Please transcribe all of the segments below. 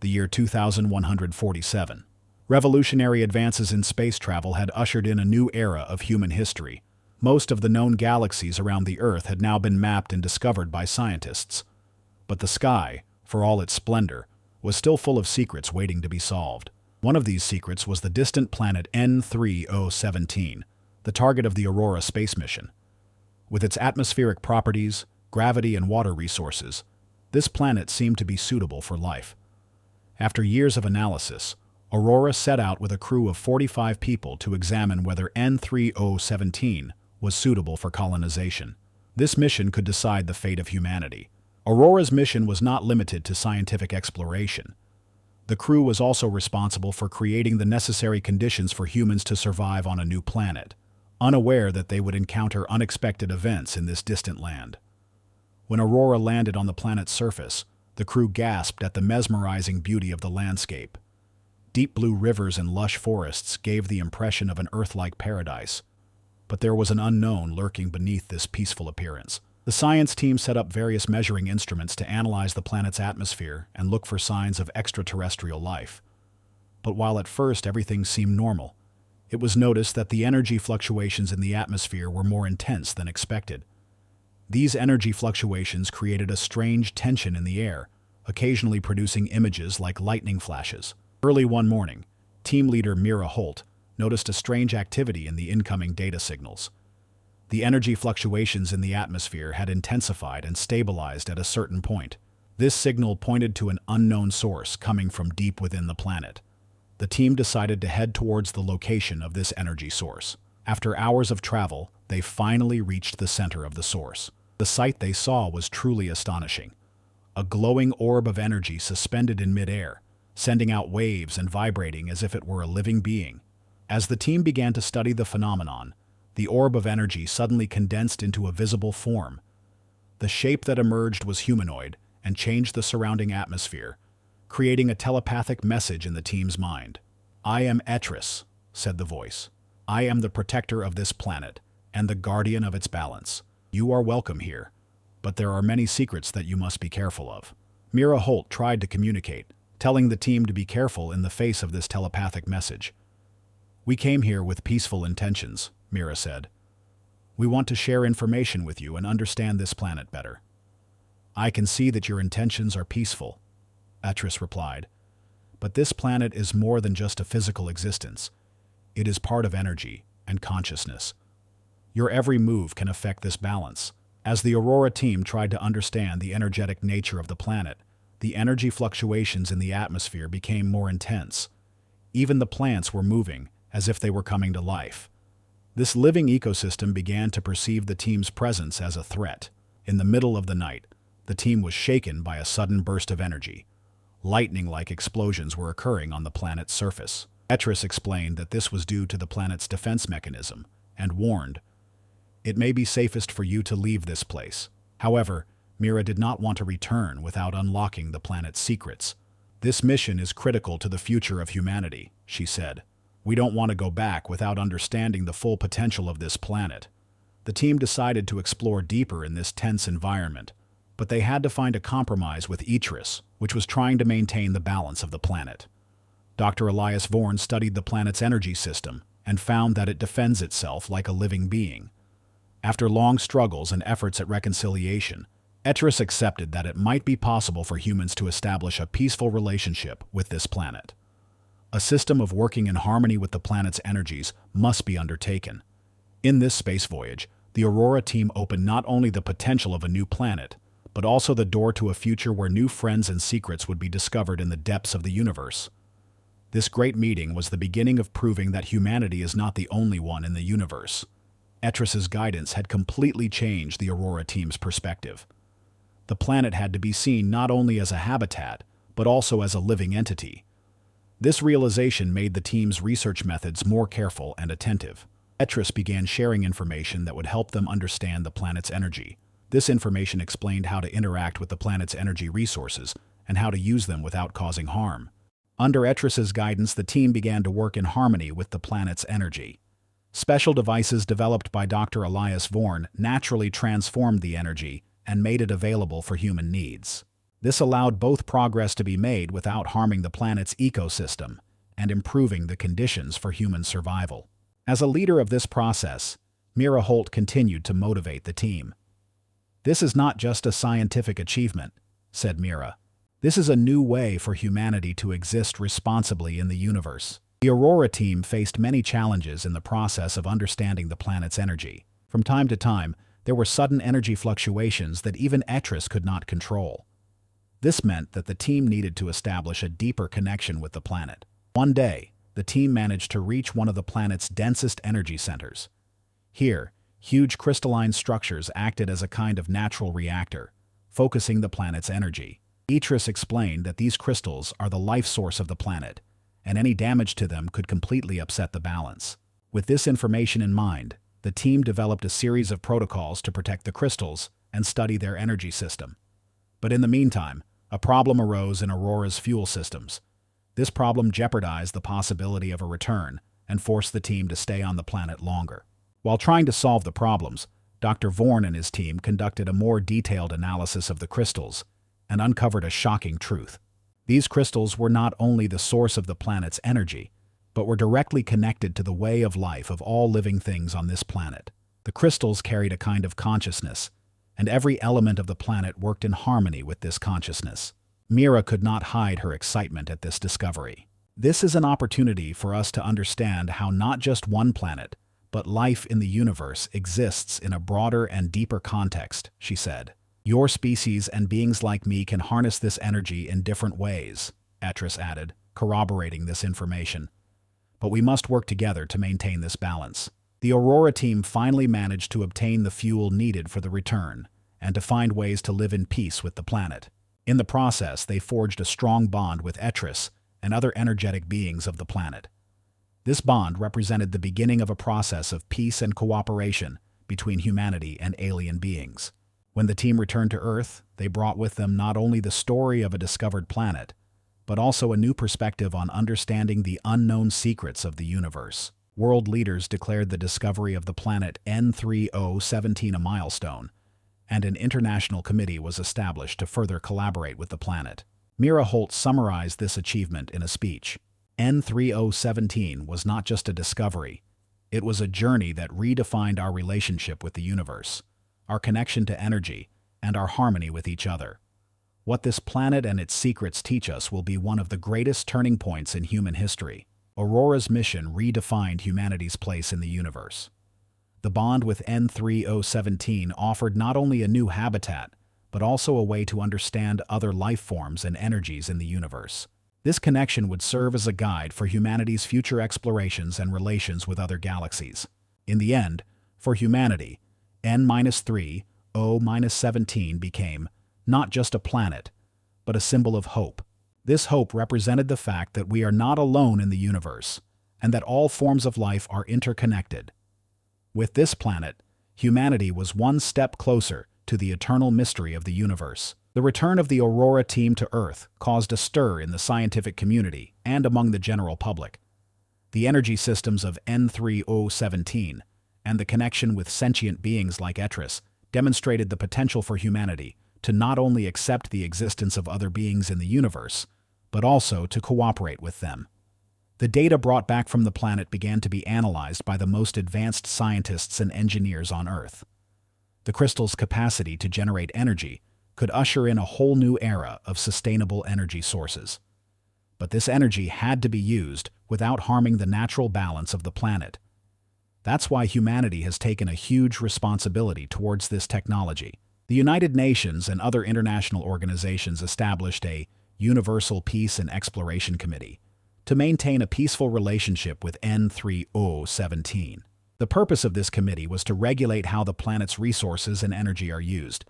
the year 2147. Revolutionary advances in space travel had ushered in a new era of human history. Most of the known galaxies around the Earth had now been mapped and discovered by scientists. But the sky, for all its splendor, was still full of secrets waiting to be solved. One of these secrets was the distant planet N3017, the target of the Aurora space mission. With its atmospheric properties, gravity, and water resources, this planet seemed to be suitable for life. After years of analysis, Aurora set out with a crew of 45 people to examine whether N3017 was suitable for colonization. This mission could decide the fate of humanity. Aurora's mission was not limited to scientific exploration. The crew was also responsible for creating the necessary conditions for humans to survive on a new planet, unaware that they would encounter unexpected events in this distant land. When Aurora landed on the planet's surface, the crew gasped at the mesmerizing beauty of the landscape. Deep blue rivers and lush forests gave the impression of an Earth-like paradise, but there was an unknown lurking beneath this peaceful appearance. The science team set up various measuring instruments to analyze the planet's atmosphere and look for signs of extraterrestrial life. But while at first everything seemed normal, it was noticed that the energy fluctuations in the atmosphere were more intense than expected. These energy fluctuations created a strange tension in the air, occasionally producing images like lightning flashes. Early one morning, team leader Mira Holt noticed a strange activity in the incoming data signals. The energy fluctuations in the atmosphere had intensified and stabilized at a certain point. This signal pointed to an unknown source coming from deep within the planet. The team decided to head towards the location of this energy source. After hours of travel, they finally reached the center of the source. The sight they saw was truly astonishing. A glowing orb of energy suspended in midair, sending out waves and vibrating as if it were a living being. As the team began to study the phenomenon, the orb of energy suddenly condensed into a visible form. The shape that emerged was humanoid and changed the surrounding atmosphere, creating a telepathic message in the team's mind. "I am Etris," said the voice. "I am the protector of this planet and the guardian of its balance. You are welcome here, but there are many secrets that you must be careful of." Mira Holt tried to communicate, telling the team to be careful in the face of this telepathic message. "We came here with peaceful intentions," Mira said. "We want to share information with you and understand this planet better." "I can see that your intentions are peaceful," Etris replied. "But this planet is more than just a physical existence. It is part of energy and consciousness. Your every move can affect this balance." As the Aurora team tried to understand the energetic nature of the planet, the energy fluctuations in the atmosphere became more intense. Even the plants were moving, as if they were coming to life. This living ecosystem began to perceive the team's presence as a threat. In the middle of the night, the team was shaken by a sudden burst of energy. Lightning-like explosions were occurring on the planet's surface. Etris explained that this was due to the planet's defense mechanism, and warned, "It may be safest for you to leave this place." However, Mira did not want to return without unlocking the planet's secrets. "This mission is critical to the future of humanity," she said. "We don't want to go back without understanding the full potential of this planet." The team decided to explore deeper in this tense environment, but they had to find a compromise with Etris, which was trying to maintain the balance of the planet. Dr. Elias Vorn studied the planet's energy system and found that it defends itself like a living being. After long struggles and efforts at reconciliation, Etris accepted that it might be possible for humans to establish a peaceful relationship with this planet. A system of working in harmony with the planet's energies must be undertaken. In this space voyage, the Aurora team opened not only the potential of a new planet, but also the door to a future where new friends and secrets would be discovered in the depths of the universe. This great meeting was the beginning of proving that humanity is not the only one in the universe. Etris's guidance had completely changed the Aurora team's perspective. The planet had to be seen not only as a habitat, but also as a living entity. This realization made the team's research methods more careful and attentive. Etris began sharing information that would help them understand the planet's energy. This information explained how to interact with the planet's energy resources and how to use them without causing harm. Under Etris's guidance, the team began to work in harmony with the planet's energy. Special devices developed by Dr. Elias Vorn naturally transformed the energy and made it available for human needs. This allowed both progress to be made without harming the planet's ecosystem and improving the conditions for human survival. As a leader of this process, Mira Holt continued to motivate the team. "This is not just a scientific achievement," said Mira. "This is a new way for humanity to exist responsibly in the universe." The Aurora team faced many challenges in the process of understanding the planet's energy. From time to time, there were sudden energy fluctuations that even Etris could not control. This meant that the team needed to establish a deeper connection with the planet. One day, the team managed to reach one of the planet's densest energy centers. Here, huge crystalline structures acted as a kind of natural reactor, focusing the planet's energy. Etris explained that these crystals are the life source of the planet, and any damage to them could completely upset the balance. With this information in mind, the team developed a series of protocols to protect the crystals and study their energy system. But in the meantime, a problem arose in Aurora's fuel systems. This problem jeopardized the possibility of a return and forced the team to stay on the planet longer. While trying to solve the problems, Dr. Vorn and his team conducted a more detailed analysis of the crystals and uncovered a shocking truth. These crystals were not only the source of the planet's energy, but were directly connected to the way of life of all living things on this planet. The crystals carried a kind of consciousness, and every element of the planet worked in harmony with this consciousness. Mira could not hide her excitement at this discovery. "This is an opportunity for us to understand how not just one planet, but life in the universe exists in a broader and deeper context," she said. "Your species and beings like me can harness this energy in different ways," Etris added, corroborating this information. "But we must work together to maintain this balance." The Aurora team finally managed to obtain the fuel needed for the return, and to find ways to live in peace with the planet. In the process, they forged a strong bond with Etris and other energetic beings of the planet. This bond represented the beginning of a process of peace and cooperation between humanity and alien beings. When the team returned to Earth, they brought with them not only the story of a discovered planet, but also a new perspective on understanding the unknown secrets of the universe. World leaders declared the discovery of the planet N3017 a milestone, and an international committee was established to further collaborate with the planet. Mira Holt summarized this achievement in a speech. N3017 was not just a discovery, it was a journey that redefined our relationship with the universe, our connection to energy, and our harmony with each other. What this planet and its secrets teach us will be one of the greatest turning points in human history. Aurora's mission redefined humanity's place in the universe. The bond with N3017 offered not only a new habitat, but also a way to understand other life forms and energies in the universe. This connection would serve as a guide for humanity's future explorations and relations with other galaxies. In the end, for humanity, N-30-17 became not just a planet, but a symbol of hope. This hope represented the fact that we are not alone in the universe, and that all forms of life are interconnected. With this planet, humanity was one step closer to the eternal mystery of the universe. The return of the Aurora team to Earth caused a stir in the scientific community and among the general public. The energy systems of N3017 and the connection with sentient beings like Etris demonstrated the potential for humanity to not only accept the existence of other beings in the universe, but also to cooperate with them. The data brought back from the planet began to be analyzed by the most advanced scientists and engineers on Earth. The crystal's capacity to generate energy could usher in a whole new era of sustainable energy sources. But this energy had to be used without harming the natural balance of the planet. That's why humanity has taken a huge responsibility towards this technology. The United Nations and other international organizations established a Universal Peace and Exploration Committee to maintain a peaceful relationship with N3017. The purpose of this committee was to regulate how the planet's resources and energy are used,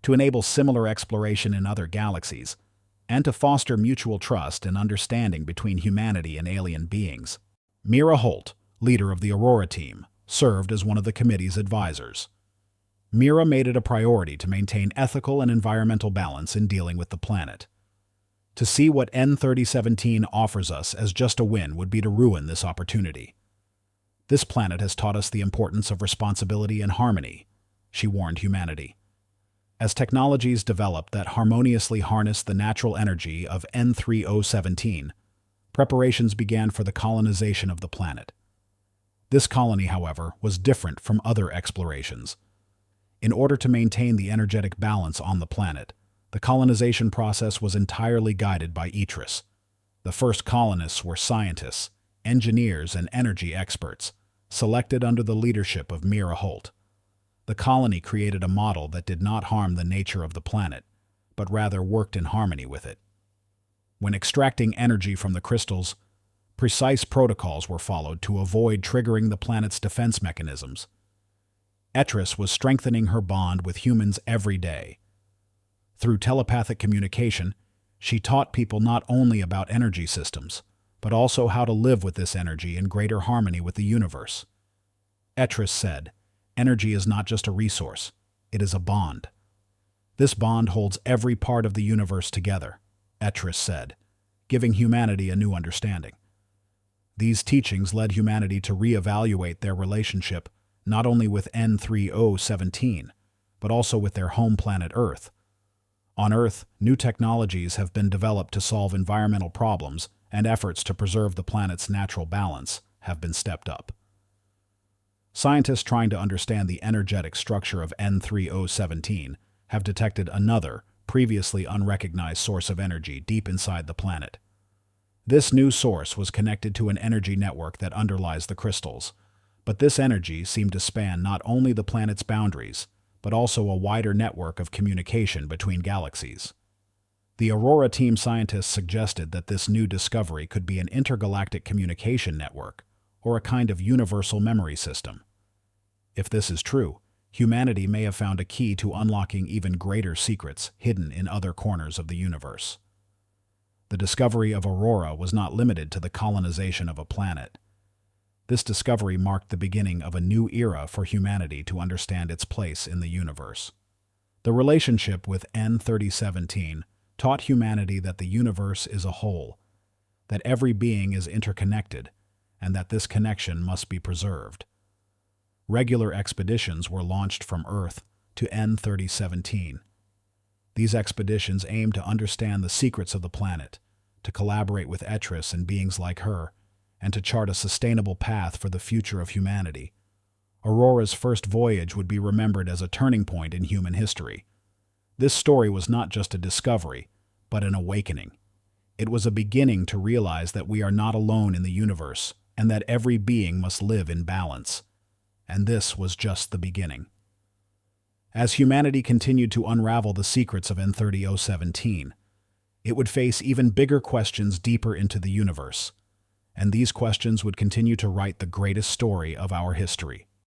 to enable similar exploration in other galaxies, and to foster mutual trust and understanding between humanity and alien beings. Mira Holt, leader of the Aurora team, served as one of the committee's advisors. Mira made it a priority to maintain ethical and environmental balance in dealing with the planet. To see what N3017 offers us as just a win would be to ruin this opportunity. This planet has taught us the importance of responsibility and harmony, she warned humanity. As technologies developed that harmoniously harnessed the natural energy of N3017, preparations began for the colonization of the planet. This colony, however, was different from other explorations. In order to maintain the energetic balance on the planet, the colonization process was entirely guided by Etris. The first colonists were scientists, engineers, and energy experts, selected under the leadership of Mira Holt. The colony created a model that did not harm the nature of the planet, but rather worked in harmony with it. When extracting energy from the crystals, precise protocols were followed to avoid triggering the planet's defense mechanisms. Etris was strengthening her bond with humans every day. Through telepathic communication, she taught people not only about energy systems, but also how to live with this energy in greater harmony with the universe. Etris said, "Energy is not just a resource, it is a bond. This bond holds every part of the universe together," Etris said, giving humanity a new understanding. These teachings led humanity to reevaluate their relationship not only with N3017, but also with their home planet Earth. On Earth, new technologies have been developed to solve environmental problems, and efforts to preserve the planet's natural balance have been stepped up. Scientists trying to understand the energetic structure of N3017 have detected another, previously unrecognized source of energy deep inside the planet. This new source was connected to an energy network that underlies the crystals, but this energy seemed to span not only the planet's boundaries, but also a wider network of communication between galaxies. The Aurora team scientists suggested that this new discovery could be an intergalactic communication network, or a kind of universal memory system. If this is true, humanity may have found a key to unlocking even greater secrets hidden in other corners of the universe. The discovery of Aurora was not limited to the colonization of a planet. This discovery marked the beginning of a new era for humanity to understand its place in the universe. The relationship with N3017 taught humanity that the universe is a whole, that every being is interconnected, and that this connection must be preserved. Regular expeditions were launched from Earth to N3017. These expeditions aimed to understand the secrets of the planet, to collaborate with Etris and beings like her, and to chart a sustainable path for the future of humanity. Aurora's first voyage would be remembered as a turning point in human history. This story was not just a discovery, but an awakening. It was a beginning to realize that we are not alone in the universe, and that every being must live in balance. And this was just the beginning. As humanity continued to unravel the secrets of N3017, it would face even bigger questions deeper into the universe, and these questions would continue to write the greatest story of our history.